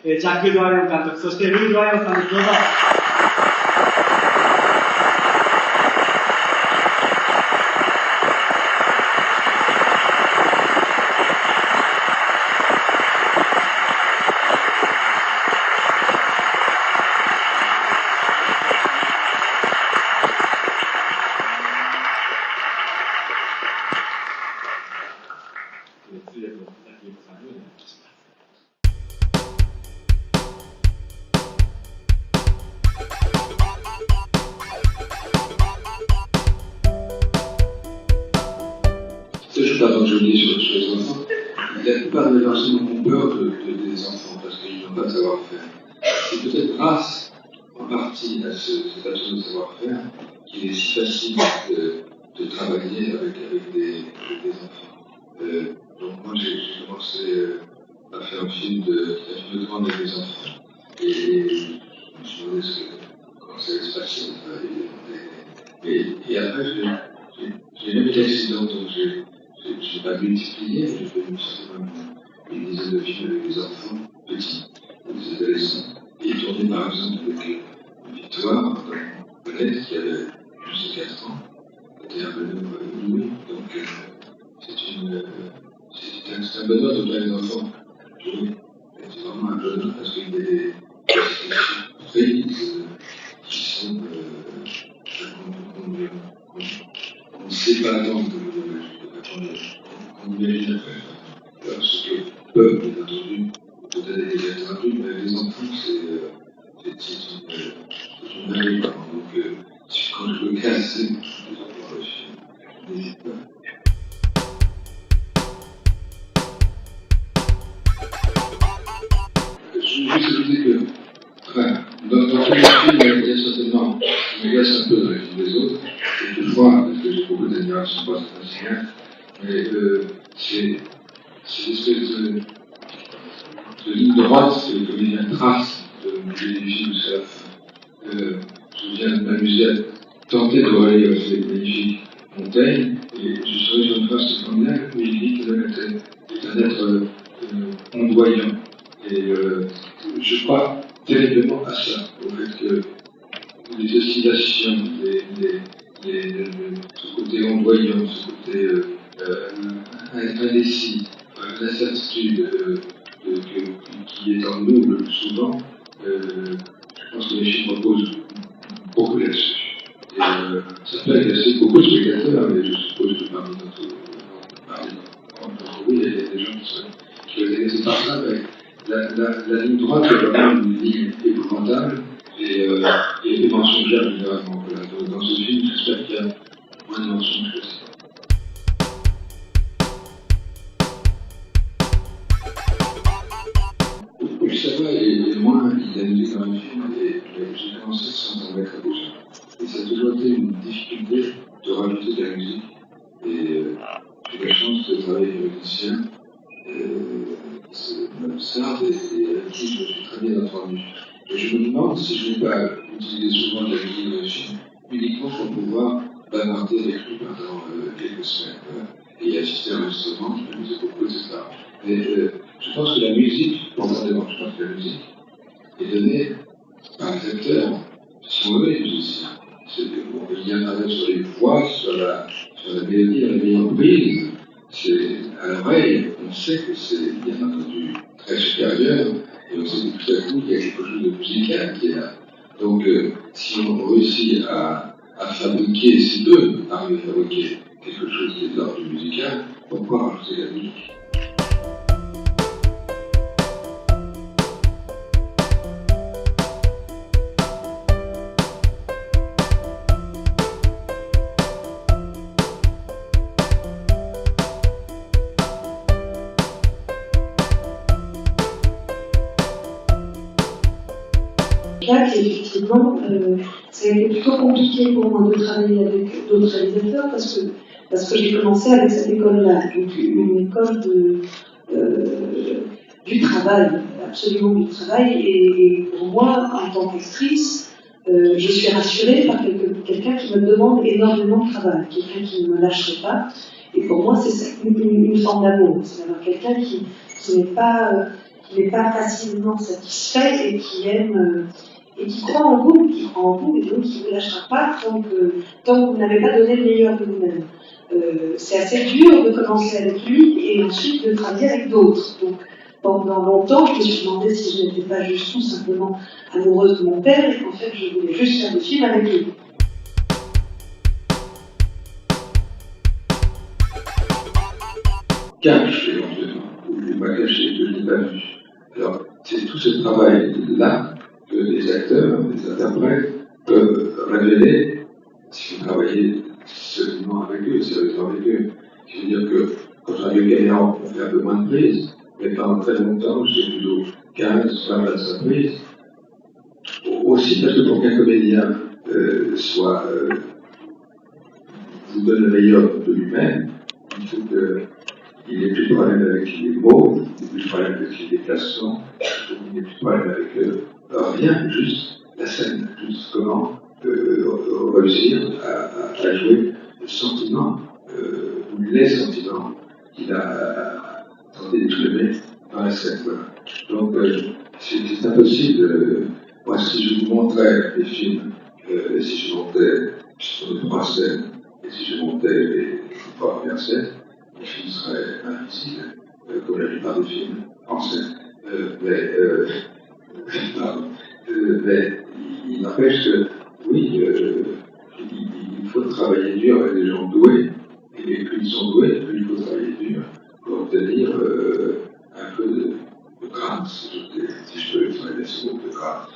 ジャック・ドワレオ監督、そしてルー・ドワレオさんです。どうぞ。Je pas tant joli sur les enfants. La plupart des personnes ont peur des enfants parce qu'ils n'ont pas de savoir-faire. C'est peut-être grâce, en partie, à cette absence de savoir-faire qu'il est si facile de travailler avec des enfants. Donc moi j'ai commencé à faire un film de grande avec des enfants. Et je me suis demandé comment ça allait se passer. Et après, j'ai même été accident, donc je n'ai pas multiplié, j'ai fait une dizaine de films avec des enfants petits, des adolescents, et tourné par exemple avec Victoire dans Colette qui avait juste 4 ans, c'était un bonheur inouï, donc c'est un bonheur de voir les enfants jouer, c'est vraiment un bonheur parce qu'il y a des prises qui sont on ne sait pas attendre qu'on imagine à faire. Alors, ce que peuvent, bien entendu, peut-être des êtres adultes, mais les enfants, c'est une merveille. Donc, quand je veux casser les enfants, je n'hésite pas. Je veux juste dire que, enfin, dans tous les films, il y a certainement, je me laisse un peu dans les films des autres, quelquefois, parce que j'ai beaucoup d'admiration pour certains cinéastes, mais c'est une espèce de ligne droite que le comédien trace du début du film jusqu'à la fin. Je viens de m'amuser à tenter de relayer ces magnifiques montagnes, et je serais sur une phrase formidable où il dit que l'homme est un être ondoyant. Et je crois terriblement à ça, au fait que les oscillations, ce côté ondoyant, ce côté indécis, l'incertitude qui est en nous le plus souvent, je pense que les films reposent beaucoup là-dessus. Et ça peut agacer beaucoup de spectateurs, mais je suppose que parmi nous, il y a des gens qui sont agacés par ça, mais la ligne droite est vraiment une ligne épouvantable et mensongère généralement. Voilà. Dans ce film, j'espère qu'il y a moins de mensonges que ça. Plus ça va et moins il a mis dans le film, et j'ai commencé sans en mettre à bouger. Et ça a toujours été une difficulté de rajouter de la musique. Et j'ai la chance de travailler avec des musiciens. Même ça, et avec qui je me suis très bien entendu. Et je me demande si je n'ai pas utilisé souvent de la musique dans le film, uniquement pour pouvoir bavarder avec lui pendant quelques semaines. Et assister à l'enregistrement, je m'amusais beaucoup, etc. Mais je pense que la musique, profondément, je pense que la musique est donnée par les acteurs qui sont mauvais musiciens. Il y a un travail sur les voix, sur la mélodie, la meilleure prise. À l'oreille, on sait que c'est bien entendu très supérieur, et on sait que tout à coup, il y a quelque chose de musical qui est là. Donc, si on réussit à fabriquer, si peu arriver à fabriquer quelque chose qui est de l'ordre du musical, pourquoi rajouter la musique? Jacques, effectivement, ça a été plutôt compliqué pour moi de travailler avec d'autres réalisateurs parce que j'ai commencé avec cette école-là, donc une école du travail, absolument du travail, et pour moi, en tant qu'actrice, je suis rassurée par quelqu'un qui me demande énormément de travail, quelqu'un qui ne me lâcherait pas, et pour moi, c'est une forme d'amour, c'est d'avoir quelqu'un qui n'est pas n'est pas facilement satisfait et qui aime et qui croit en vous, et donc qui ne vous lâchera pas tant que vous n'avez pas donné le meilleur de vous-même. C'est assez dur de commencer avec lui et ensuite de travailler avec d'autres. Donc, pendant longtemps, je me suis demandé si je n'étais pas juste tout simplement amoureuse de mon père et qu'en fait, je voulais juste faire des films avec lui. Cache éventuellement, ou je ne vais pas cacher que je n'ai pas vu. Alors, c'est tout ce travail-là que les acteurs, les interprètes peuvent révéler si vous travaillez sérieusement avec eux, sérieusement avec eux. Je veux dire que quand j'arrive au caméra, on fait un peu moins de prises, mais pendant très longtemps, j'ai plutôt 15, 20, 25 prises. Aussi parce que pour qu'un comédien vous donne le meilleur de lui-même, il faut qu'il n'ait plus de problème avec les mots, il n'ait plus de problème avec les déplacements, il n'ait plus de problème avec rien, juste la scène, juste comment réussir à jouer le sentiment, ou les sentiments qu'il a tenté d'exprimer dans la scène. Voilà. Donc, c'est impossible. Moi, si je vous montrais les films, si je montais sur les 3 scènes, et si je montais les 3 premières scènes, les films seraient invisibles, comme la plupart des films en scène. Mais il n'empêche que, oui, il faut travailler dur avec des gens doués, et plus ils sont doués, plus il faut travailler dur pour obtenir un peu de grâce, si je peux exprimer ce mot de grâce.